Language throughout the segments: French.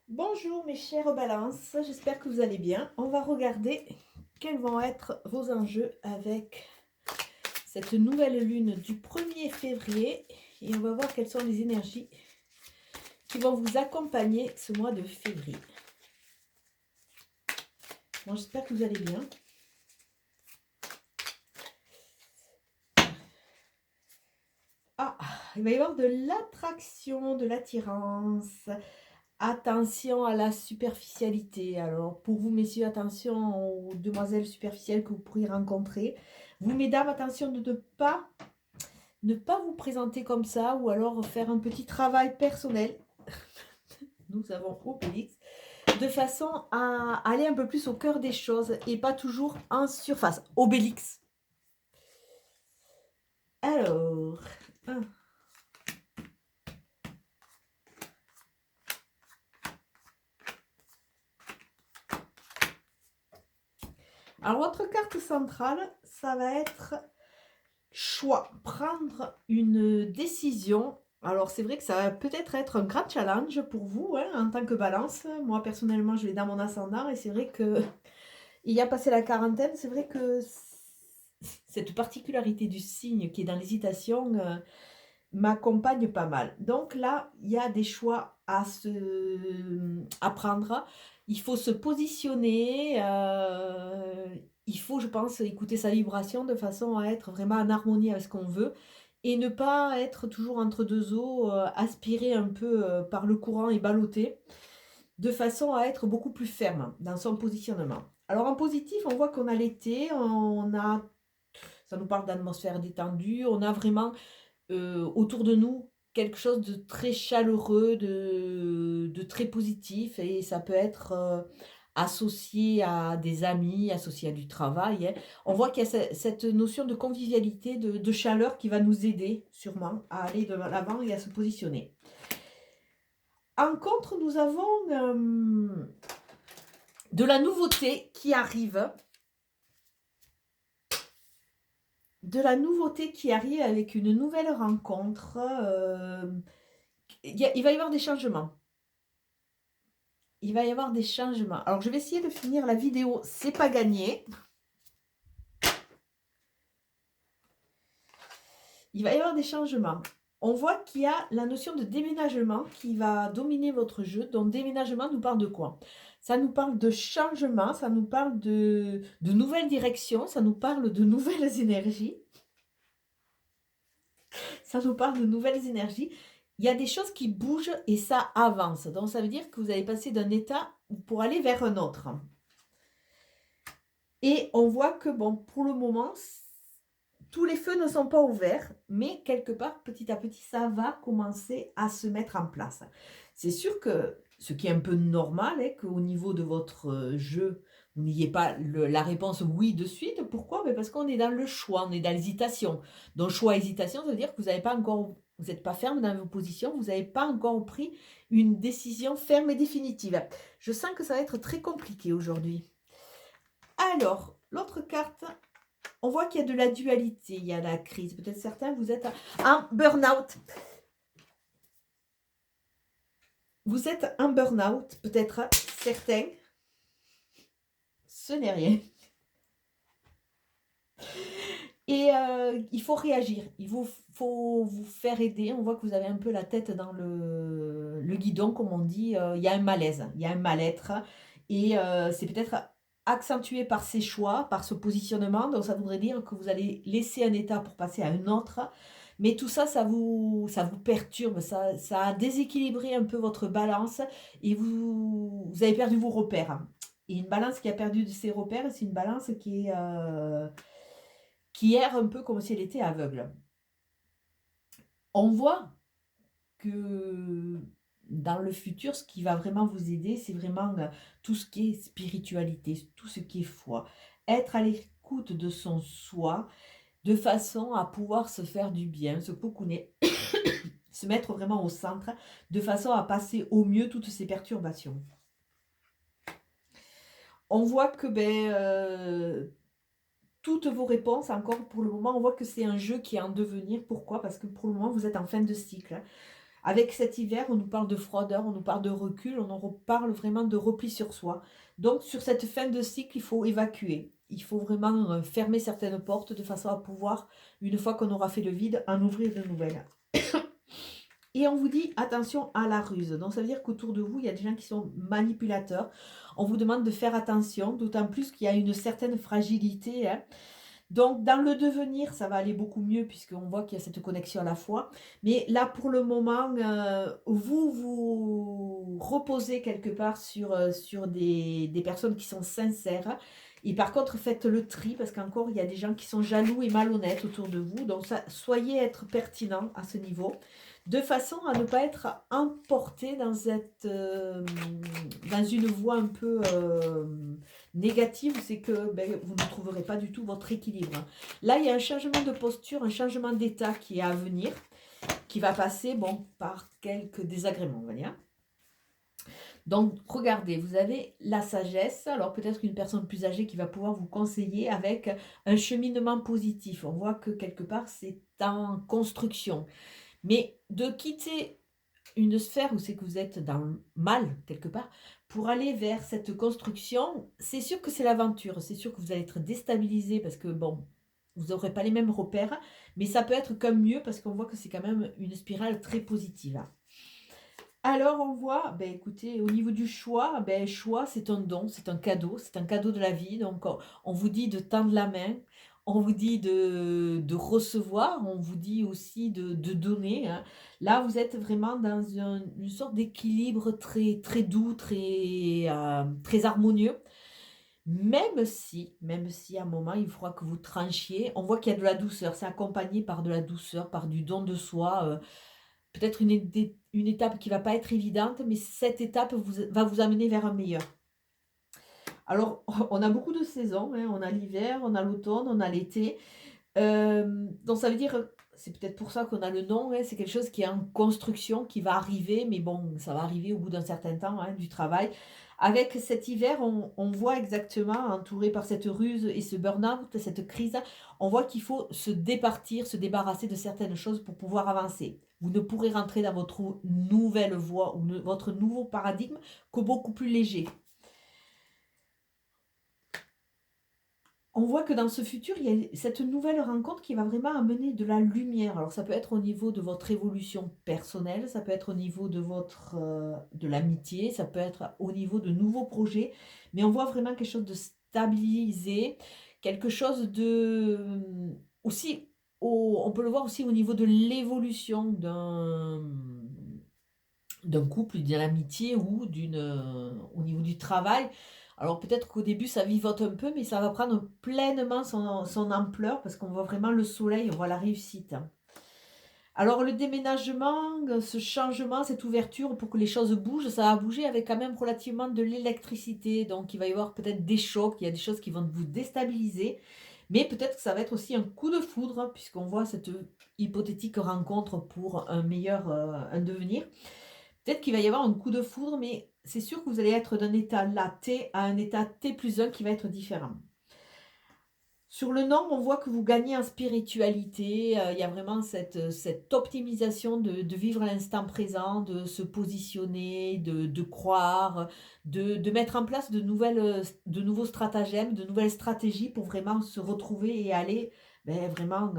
Bonjour mes chères balances, j'espère que vous allez bien. On va regarder quels vont être vos enjeux avec cette nouvelle lune du 1er février et on va voir quelles sont les énergies qui vont vous accompagner ce mois de février. Bon, j'espère que vous allez bien. Ah, il va y avoir de l'attraction, de l'attirance. Attention à la superficialité. Alors, pour vous, messieurs, attention aux demoiselles superficielles que vous pourriez rencontrer. Vous, mesdames, attention de ne pas vous présenter comme ça ou alors faire un petit travail personnel. Nous avons Obélix. De façon à aller un peu plus au cœur des choses et pas toujours en surface. Obélix. Alors, alors votre carte centrale, ça va être choix, prendre une décision. Alors c'est vrai que ça va peut-être être un grand challenge pour vous hein, en tant que balance. Moi personnellement je vais dans mon ascendant et c'est vrai que il y a passé la quarantaine, c'est vrai que cette particularité du signe qui est dans l'hésitation m'accompagne pas mal. Donc là, il y a des choix à prendre. Il faut se positionner. Il faut, je pense, écouter sa vibration de façon à être vraiment en harmonie avec ce qu'on veut et ne pas être toujours entre deux eaux, aspiré un peu par le courant et ballotté, de façon à être beaucoup plus ferme dans son positionnement. Alors en positif, on voit qu'on a l'été, ça nous parle d'atmosphère détendue, on a vraiment autour de nous quelque chose de très chaleureux, de très positif et ça peut être associé à des amis, associé à du travail. Hein. On voit qu'il y a cette notion de convivialité, de chaleur qui va nous aider sûrement à aller de l'avant et à se positionner. En contre, nous avons de la nouveauté qui arrive. De la nouveauté qui arrive avec une nouvelle rencontre. Il va y avoir des changements. Il va y avoir des changements. Alors, je vais essayer de finir la vidéo. C'est pas gagné. Il va y avoir des changements. On voit qu'il y a la notion de déménagement qui va dominer votre jeu. Donc, déménagement nous parle de quoi? Ça nous parle de changement, ça nous parle de nouvelles directions, ça nous parle de nouvelles énergies. Ça nous parle de nouvelles énergies. Il y a des choses qui bougent et ça avance. Donc, ça veut dire que vous allez passer d'un état pour aller vers un autre. Et on voit que, bon, pour le moment, tous les feux ne sont pas ouverts, mais quelque part, petit à petit, ça va commencer à se mettre en place. C'est sûr que ce qui est un peu normal, est qu'au niveau de votre jeu, vous n'ayez pas la réponse oui de suite. Pourquoi? Parce qu'on est dans le choix, on est dans l'hésitation. Donc, choix-hésitation, ça veut dire que vous n'avez pas encore, vous n'êtes pas ferme dans vos positions, vous n'avez pas encore pris une décision ferme et définitive. Je sens que ça va être très compliqué aujourd'hui. Alors, l'autre carte, on voit qu'il y a de la dualité, il y a la crise. Peut-être certains, vous êtes en burn-out. Vous êtes en burn-out, peut-être certains. Ce n'est rien. Et il faut réagir, il faut vous faire aider. On voit que vous avez un peu la tête dans le guidon, comme on dit. Il y a un malaise, il y a un mal-être. Et c'est peut-être accentué par ces choix, par ce positionnement. Donc ça voudrait dire que vous allez laisser un état pour passer à un autre. Mais tout ça, ça vous perturbe, ça a déséquilibré un peu votre balance et vous avez perdu vos repères. Et une balance qui a perdu ses repères, c'est une balance qui erre un peu comme si elle était aveugle. On voit que dans le futur, ce qui va vraiment vous aider, c'est vraiment tout ce qui est spiritualité, tout ce qui est foi. Être à l'écoute de son soi, de façon à pouvoir se faire du bien, se cocooner, se mettre vraiment au centre, de façon à passer au mieux toutes ces perturbations. On voit que toutes vos réponses, encore pour le moment, on voit que c'est un jeu qui est en devenir. Pourquoi? Parce que pour le moment, vous êtes en fin de cycle. Avec cet hiver, on nous parle de froideur, on nous parle de recul, on en parle vraiment de repli sur soi. Donc sur cette fin de cycle, il faut évacuer. Il faut vraiment fermer certaines portes de façon à pouvoir, une fois qu'on aura fait le vide, en ouvrir de nouvelles. Et on vous dit attention à la ruse. Donc ça veut dire qu'autour de vous, il y a des gens qui sont manipulateurs. On vous demande de faire attention, d'autant plus qu'il y a une certaine fragilité, hein. Donc dans le devenir, ça va aller beaucoup mieux puisqu'on voit qu'il y a cette connexion à la fois. Mais là, pour le moment, vous vous reposez quelque part sur des personnes qui sont sincères. Et par contre, faites le tri parce qu'encore, il y a des gens qui sont jaloux et malhonnêtes autour de vous. Donc, soyez être pertinent à ce niveau, de façon à ne pas être emporté dans une voie un peu négative, c'est que vous ne trouverez pas du tout votre équilibre. Là, il y a un changement de posture, un changement d'état qui est à venir, qui va passer par quelques désagréments, on va dire. Donc, regardez, vous avez la sagesse. Alors, peut-être une personne plus âgée qui va pouvoir vous conseiller avec un cheminement positif. On voit que quelque part, c'est en construction. Mais de quitter une sphère où c'est que vous êtes dans le mal, quelque part, pour aller vers cette construction, c'est sûr que c'est l'aventure. C'est sûr que vous allez être déstabilisé parce que, vous n'aurez pas les mêmes repères. Mais ça peut être comme mieux parce qu'on voit que c'est quand même une spirale très positive. Alors on voit, écoutez, au niveau du choix, choix c'est un don, c'est un cadeau de la vie. Donc on vous dit de tendre la main, on vous dit de recevoir, on vous dit aussi de donner, hein. Là vous êtes vraiment dans une sorte d'équilibre très, très doux, très, très harmonieux. Même si à un moment il faudra que vous tranchiez, on voit qu'il y a de la douceur, c'est accompagné par de la douceur, par du don de soi. Peut-être une étape qui ne va pas être évidente, mais cette étape va vous amener vers un meilleur. Alors, on a beaucoup de saisons, hein. On a l'hiver, on a l'automne, on a l'été. Donc ça veut dire, c'est peut-être pour ça qu'on a le nom, hein, c'est quelque chose qui est en construction, qui va arriver, mais ça va arriver au bout d'un certain temps, hein, du travail. Avec cet hiver, on voit exactement, entouré par cette ruse et ce burn-out, cette crise, on voit qu'il faut se départir, se débarrasser de certaines choses pour pouvoir avancer. Vous ne pourrez rentrer dans votre nouvelle voie ou votre nouveau paradigme que beaucoup plus léger. On voit que dans ce futur, il y a cette nouvelle rencontre qui va vraiment amener de la lumière. Alors ça peut être au niveau de votre évolution personnelle, ça peut être au niveau de l'amitié, ça peut être au niveau de nouveaux projets, mais on voit vraiment quelque chose de stabilisé, quelque chose aussi, on peut le voir aussi au niveau de l'évolution d'un couple, d'une amitié ou au niveau du travail. Alors peut-être qu'au début ça vivote un peu, mais ça va prendre pleinement son ampleur parce qu'on voit vraiment le soleil, on voit la réussite. Alors le déménagement, ce changement, cette ouverture pour que les choses bougent, ça va bouger avec quand même relativement de l'électricité. Donc il va y avoir peut-être des chocs, il y a des choses qui vont vous déstabiliser. Mais peut-être que ça va être aussi un coup de foudre, puisqu'on voit cette hypothétique rencontre pour un devenir. Peut-être qu'il va y avoir un coup de foudre, mais c'est sûr que vous allez être d'un état là, T, à un état T+1 qui va être différent. Sur le nom, on voit que vous gagnez en spiritualité. Il y a vraiment cette optimisation de vivre l'instant présent, de se positionner, de croire, de mettre en place de nouveaux stratagèmes, de nouvelles stratégies pour vraiment se retrouver et aller vraiment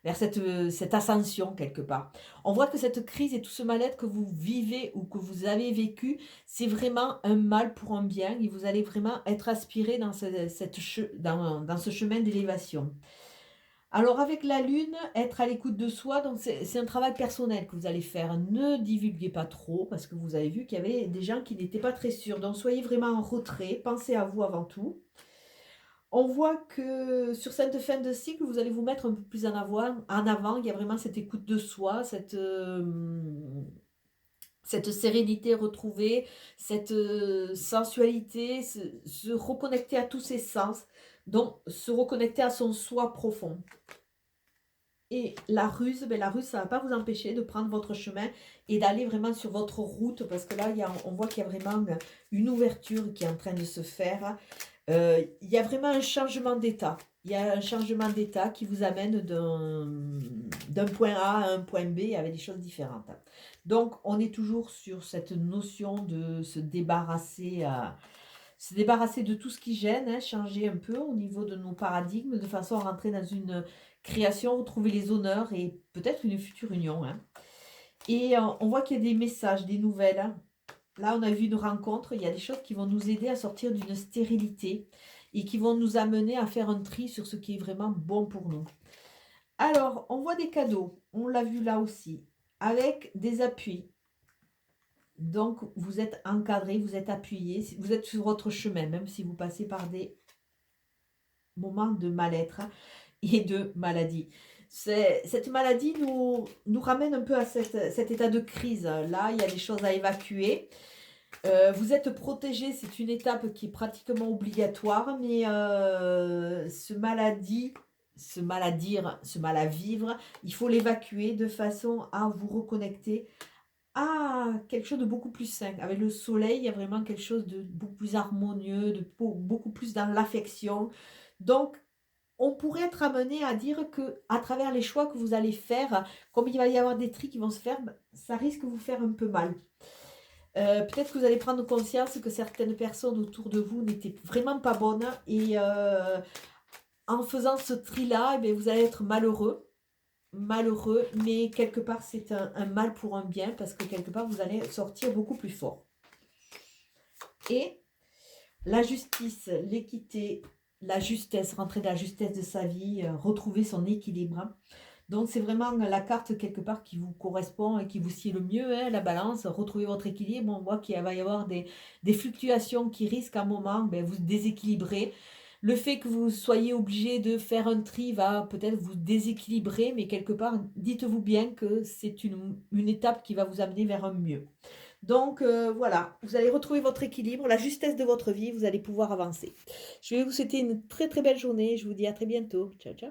vers cette ascension quelque part. On voit que cette crise et tout ce mal-être que vous vivez ou que vous avez vécu, c'est vraiment un mal pour un bien et vous allez vraiment être aspiré dans ce chemin d'élévation. Alors avec la lune, être à l'écoute de soi, donc c'est un travail personnel que vous allez faire. Ne divulguez pas trop parce que vous avez vu qu'il y avait des gens qui n'étaient pas très sûrs. Donc soyez vraiment en retrait, pensez à vous avant tout. On voit que sur cette fin de cycle, vous allez vous mettre un peu plus en avant. Il y a vraiment cette écoute de soi, cette sérénité retrouvée, cette sensualité, se reconnecter à tous ses sens, donc se reconnecter à son soi profond. Et la ruse, ça ne va pas vous empêcher de prendre votre chemin et d'aller vraiment sur votre route, parce que là, on voit qu'il y a vraiment une ouverture qui est en train de se faire. Il y a vraiment un changement d'état. il y a un changement d'état qui vous amène d'un point A à un point B avec des choses différentes. Donc, on est toujours sur cette notion de se débarrasser de tout ce qui gêne, hein, changer un peu au niveau de nos paradigmes, de façon à rentrer dans une création, retrouver les honneurs et peut-être une future union, hein. Et on voit qu'il y a des messages, des nouvelles, hein. Là, on a vu une rencontre, il y a des choses qui vont nous aider à sortir d'une stérilité et qui vont nous amener à faire un tri sur ce qui est vraiment bon pour nous. Alors, on voit des cadeaux, on l'a vu là aussi, avec des appuis. Donc, vous êtes encadré, vous êtes appuyé, vous êtes sur votre chemin, même si vous passez par des moments de mal-être et de maladie. Cette maladie nous ramène un peu à cet état de crise. Là, il y a des choses à évacuer. Vous êtes protégé, c'est une étape qui est pratiquement obligatoire, mais ce mal à vivre, il faut l'évacuer de façon à vous reconnecter à quelque chose de beaucoup plus sain. Avec le soleil, il y a vraiment quelque chose de beaucoup plus harmonieux, de beaucoup plus dans l'affection. Donc, on pourrait être amené à dire que à travers les choix que vous allez faire, comme il va y avoir des tris qui vont se faire, ça risque de vous faire un peu mal. Peut-être que vous allez prendre conscience que certaines personnes autour de vous n'étaient vraiment pas bonnes et en faisant ce tri-là, eh bien, vous allez être malheureux, mais quelque part c'est un mal pour un bien parce que quelque part vous allez sortir beaucoup plus fort. Et la justice, l'équité, la justesse, rentrer dans la justesse de sa vie, retrouver son équilibre. Donc c'est vraiment la carte quelque part qui vous correspond et qui vous sied le mieux, hein, la balance, retrouver votre équilibre. On voit qu'il va y avoir des fluctuations qui risquent à un moment vous déséquilibrer. Le fait que vous soyez obligé de faire un tri va peut-être vous déséquilibrer, mais quelque part, dites-vous bien que c'est une étape qui va vous amener vers un mieux. Donc voilà, vous allez retrouver votre équilibre, la justesse de votre vie, vous allez pouvoir avancer. Je vais vous souhaiter une très très belle journée, je vous dis à très bientôt. Ciao, ciao.